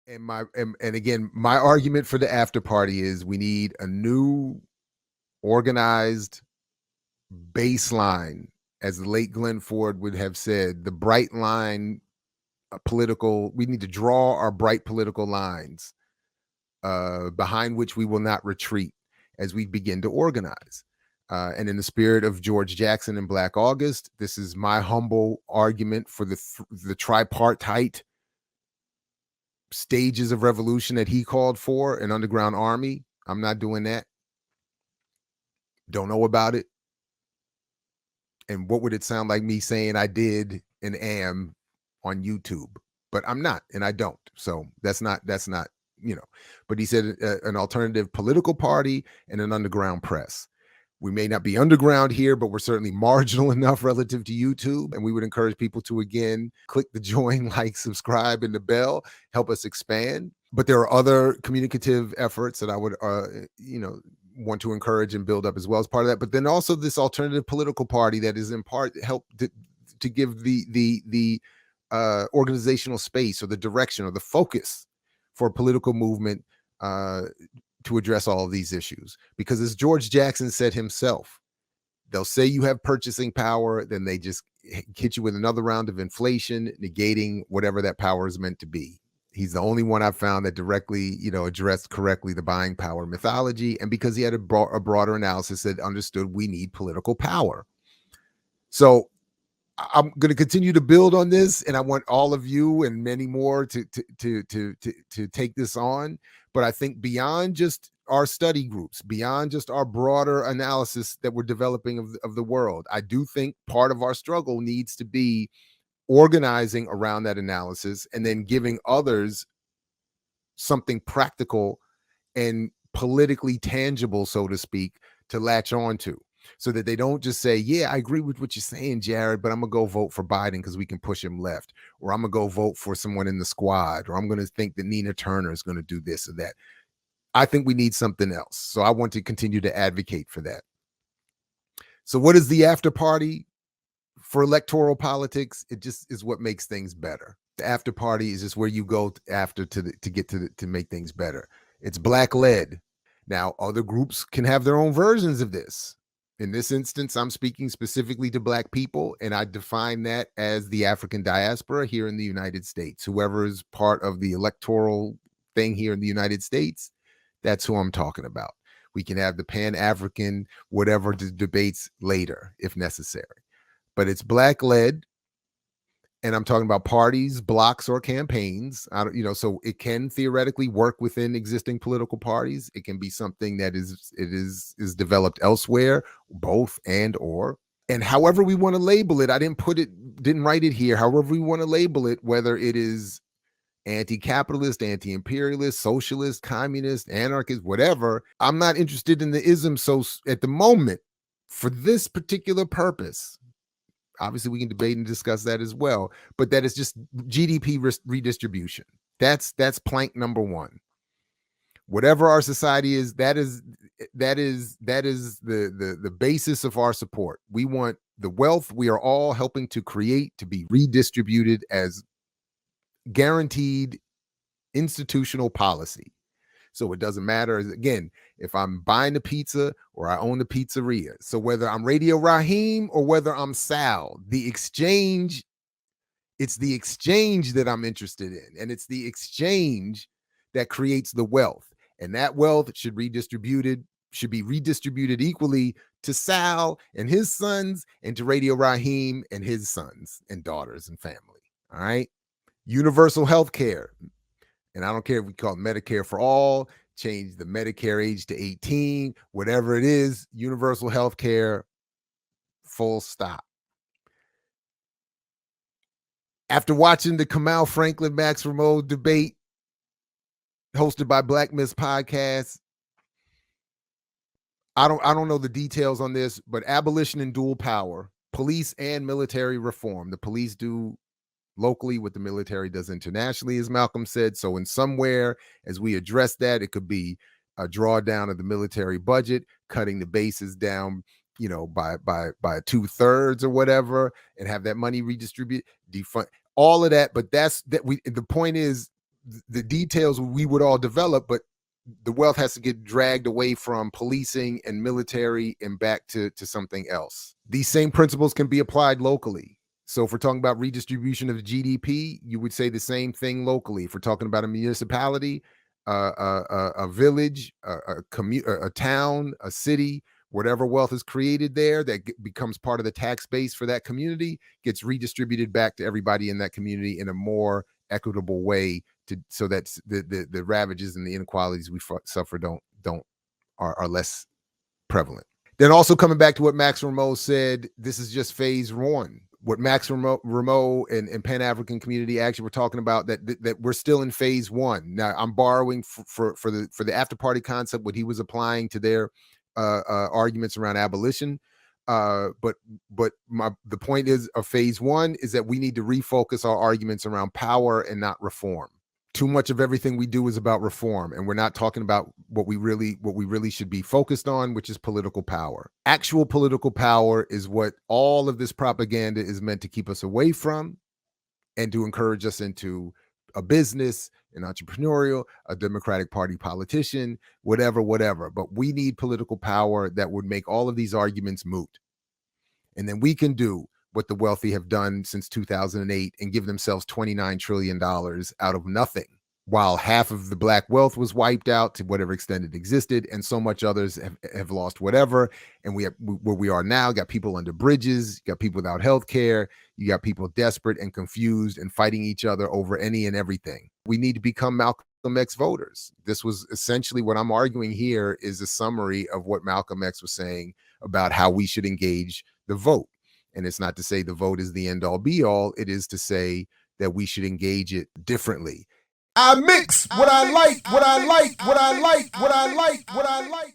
And again, my argument for the after party is we need a new organized baseline, as the late Glenn Ford would have said, the bright line political. We need to draw our bright political lines behind which we will not retreat as we begin to organize. And in the spirit of George Jackson and Black August, this is my humble argument for the tripartite stages of revolution that he called for, an underground army. I'm not doing that. Don't know about it. And what would it sound like me saying I did and am on YouTube? But I'm not, and I don't. So that's not, but he said an alternative political party and an underground press. We may not be underground here, but we're certainly marginal enough relative to YouTube. And we would encourage people to, again, click the join, like, subscribe, and the bell, help us expand. But there are other communicative efforts that I would, want to encourage and build up as well as part of that. But then also this alternative political party that is in part help to give the organizational space or the direction or the focus for a political movement to address all of these issues. Because as George Jackson said himself, they'll say you have purchasing power, then they just hit you with another round of inflation, negating whatever that power is meant to be. He's the only one I've found that directly, addressed correctly the buying power mythology. And because he had a broader analysis that understood we need political power. So I'm going to continue to build on this, and I want all of you and many more to take this on. But I think beyond just our study groups, beyond just our broader analysis that we're developing of the world, I do think part of our struggle needs to be organizing around that analysis and then giving others something practical and politically tangible, so to speak, to latch on to. So that they don't just say, yeah, I agree with what you're saying, Jared, but I'm going to go vote for Biden because we can push him left. Or I'm going to go vote for someone in the squad. Or I'm going to think that Nina Turner is going to do this or that. I think we need something else. So I want to continue to advocate for that. So what is the after party for electoral politics? It just is what makes things better. The after party is just where you go after to make things better. It's Black led. Now, other groups can have their own versions of this. In this instance, I'm speaking specifically to Black people, and I define that as the African diaspora here in the United States. Whoever is part of the electoral thing here in the United States, that's who I'm talking about. We can have the Pan-African, whatever debates later, if necessary. But it's Black-led, and I'm talking about parties, blocks, or campaigns. So it can theoretically work within existing political parties. It can be something that is developed elsewhere, both and however we want to label it. I didn't write it here. However we want to label it, whether it is anti-capitalist, anti-imperialist, socialist, communist, anarchist, whatever. I'm not interested in the ism. So at the moment, for this particular purpose, obviously, we can debate and discuss that as well, but that is just GDP redistribution. That's plank number one. Whatever our society is, that is the basis of our support. We want the wealth we are all helping to create to be redistributed as guaranteed institutional policy. So it doesn't matter, again, if I'm buying the pizza or I own the pizzeria. So whether I'm Radio Raheem or whether I'm Sal, it's the exchange that I'm interested in. And it's the exchange that creates the wealth. And that wealth should be redistributed equally to Sal and his sons and to Radio Raheem and his sons and daughters and family. All right. Universal health care. And I don't care if we call it Medicare for all, change the Medicare age to 18, whatever it is, universal health care, full stop. After watching the Kamau Franklin Max Rameau debate hosted by Black Miss Podcast, I don't know the details on this, but abolition and dual power, police and military reform. The police do locally what the military does internationally, as Malcolm said. So in somewhere, as we address that, it could be a drawdown of the military budget, cutting the bases down, by 2/3 or whatever, and have that money redistribute, defund all of that. But the point is, the details we would all develop, but the wealth has to get dragged away from policing and military and back to something else. These same principles can be applied locally. So if we're talking about redistribution of GDP, you would say the same thing locally. If we're talking about a municipality, a village, a town, a city, whatever wealth is created there that becomes part of the tax base for that community gets redistributed back to everybody in that community in a more equitable way, so that the ravages and the inequalities we suffer are less prevalent. Then also coming back to what Max Rameau said, this is just phase one. What Max Rameau and Pan-African community actually were talking about, that we're still in phase one. Now I'm borrowing for the after party concept, what he was applying to their arguments around abolition. But the point is of phase one is that we need to refocus our arguments around power and not reform. Too much of everything we do is about reform, and we're not talking about what we really should be focused on, which is political power. Actual political power is what all of this propaganda is meant to keep us away from, and to encourage us into a business, an entrepreneurial, a Democratic Party politician, whatever. But we need political power that would make all of these arguments moot. And then we can do what the wealthy have done since 2008 and give themselves $29 trillion out of nothing, while half of the black wealth was wiped out to whatever extent it existed, and so much others have lost whatever. And we have, where we are now, got people under bridges, got people without health care, you got people desperate and confused and fighting each other over any and everything. We need to become Malcolm X voters. This was essentially what I'm arguing here, is a summary of what Malcolm X was saying about how we should engage the vote. And it's not to say the vote is the end all be all. It is to say that we should engage it differently. I mix what I like, what I like, what I like, what I like, what I like.